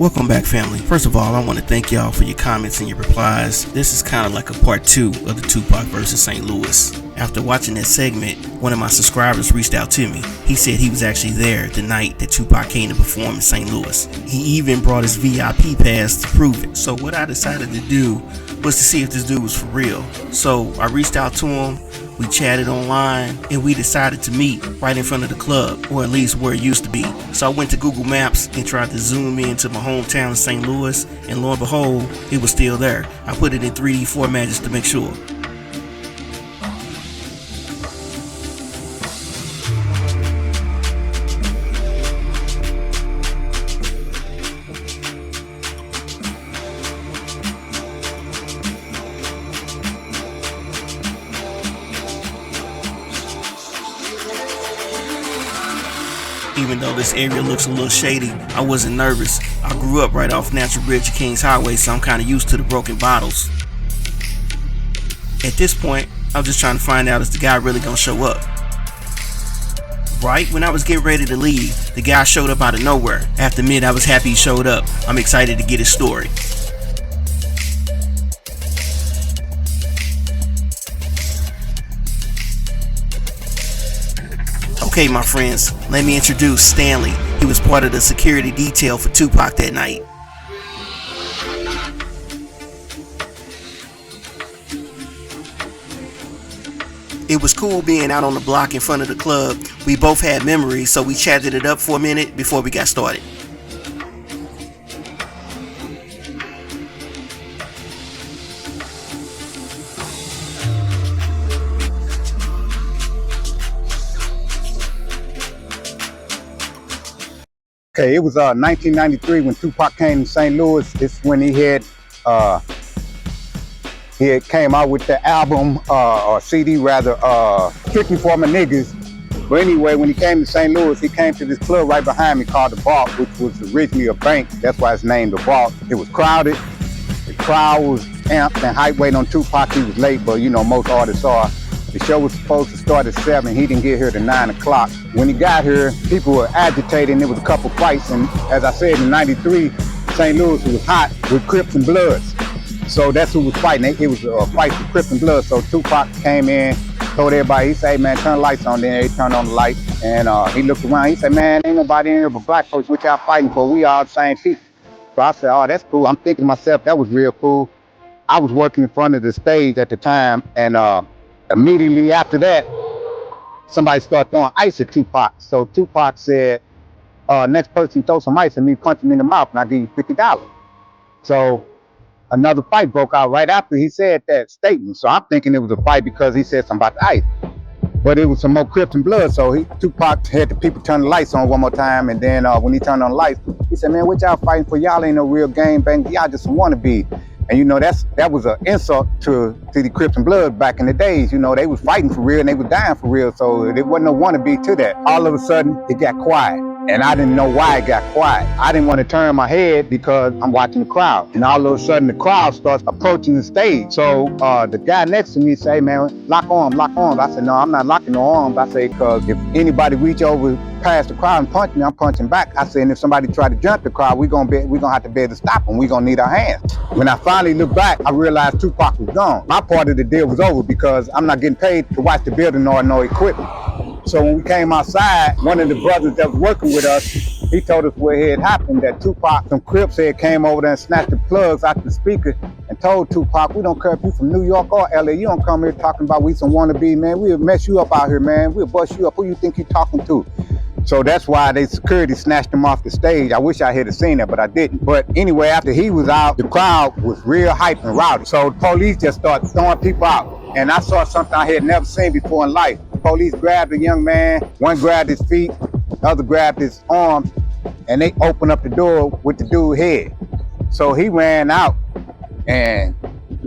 Welcome back, family. First of all, I want to thank y'all for your comments and your replies. This is kind of like a part 2 of the Tupac versus St. Louis. After watching that segment, one of my subscribers reached out to me. He said he was actually there the night that Tupac came to perform in St. Louis. He even brought his VIP pass to prove it. So what I decided to do was to see if this dude was for real. So I reached out to him. We chatted online and we decided to meet right in front of the club, or at least where it used to be. So I went to Google Maps and tried to zoom in to my hometown of St. Louis, and lo and behold, it was still there. I put it in 3D format just to make sure. Even though this area looks a little shady, I wasn't nervous. I grew up right off Natural Bridge of Kings Highway, so I'm kind of used to the broken bottles. At this point, I'm just trying to find out, is the guy really gonna show up? Right when I was getting ready to leave, the guy showed up out of nowhere. I have to admit, I was happy he showed up. I'm excited to get his story. Okay, my friends, let me introduce Stanley. He was part of the security detail for Tupac that night. It was cool being out on the block in front of the club. We both had memories, so we chatted it up for a minute before we got started. Okay, it was 1993 when Tupac came to St. Louis. It's when he had came out with the album or CD rather, Strictly for My Niggas. But anyway, when he came to St. Louis, he came to this club right behind me called The Vault, which was originally a bank. That's why it's named The Vault. It was crowded. The crowd was amped and hype waiting on Tupac. He was late, but you know most artists are. The show was supposed to start at 7. He didn't get here till 9 o'clock. When he got here, people were agitated and there was a couple fights. And as I said, in 93, St. Louis was hot with Crips and Bloods. So that's who was fighting. It was a fight for Crips and Bloods. So Tupac came in, told everybody, he said, hey man, turn the lights on. Then they turned on the light. And he looked around, he said, man, ain't nobody in here but black folks. What y'all fighting for? We all the same people. So I said, oh, that's cool. I'm thinking to myself, that was real cool. I was working in front of the stage at the time, and immediately after that, somebody started throwing ice at Tupac. So Tupac said, next person throw some ice at me, punch him in the mouth, and I'll give you $50. So another fight broke out right after he said that statement. So I'm thinking it was a fight because he said something about the ice. But it was some more Crips and Blood, so Tupac had the people turn the lights on one more time, and then when he turned on the lights, he said, man, what y'all fighting for? Y'all ain't no real game bang, y'all just wannabe. And you know, that was an insult to the Crips and Blood back in the days. You know, they was fighting for real and they was dying for real, so there wasn't no wannabe to that. All of a sudden, it got quiet. And I didn't know why it got quiet. I didn't want to turn my head because I'm watching the crowd. And all of a sudden, the crowd starts approaching the stage. So the guy next to me say, man, lock arms, lock arms. I said, no, I'm not locking no arms. I say, because if anybody reach over past the crowd and punch me, I'm punching back. I said, and if somebody try to jump the crowd, we're gonna have to be able to stop them. We're gonna need our hands. When I finally looked back, I realized Tupac was gone. My part of the deal was over because I'm not getting paid to watch the building or no equipment. So when we came outside, one of the brothers that was working with us, he told us what had happened, that Tupac, some Crips had came over there and snatched the plugs out the speaker and told Tupac, we don't care if you from New York or LA, you don't come here talking about we some wannabe, man. We'll mess you up out here, man. We'll bust you up. Who you think you talking to? So that's why they security snatched him off the stage. I wish I had seen that, but I didn't. But anyway, after he was out, the crowd was real hype and rowdy. So the police just started throwing people out. And I saw something I had never seen before in life. The police grabbed a young man, one grabbed his feet, the other grabbed his arms, and they opened up the door with the dude's head. So he ran out and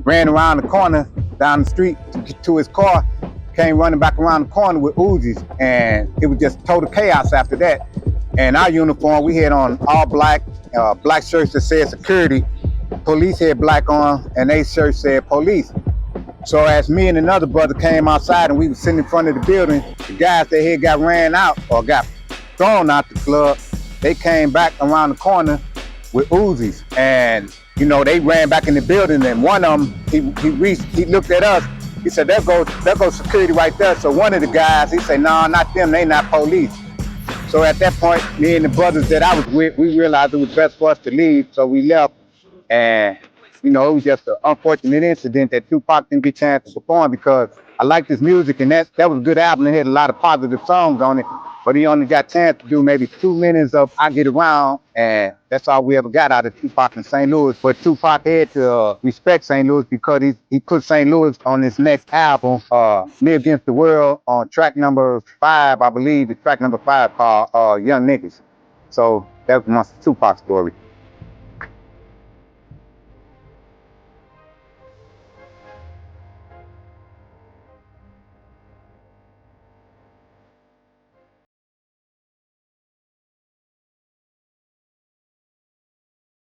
ran around the corner down the street to his car, came running back around the corner with Uzis, and it was just total chaos after that. And our uniform, we had on all black, black shirts that said security. Police had black on, and they shirts said police. So as me and another brother came outside and we were sitting in front of the building, the guys that had got ran out or got thrown out the club, they came back around the corner with Uzis, and you know they ran back in the building, and one of them he looked at us. He said, there goes security right there. So one of the guys, he said, no, not them, they not police. So at that point, me and the brothers that I was with, we realized it was best for us to leave. So we left. And, you know, it was just an unfortunate incident that Tupac didn't get a chance to perform because I liked his music and that was a good album. It had a lot of positive songs on it. But he only got a chance to do maybe 2 minutes of I Get Around. And that's all we ever got out of Tupac in St. Louis. But Tupac had to respect St. Louis because he put St. Louis on his next album, Me Against the World, on track number 5, I believe, the track number 5 called Young Niggas. So that was my Tupac story.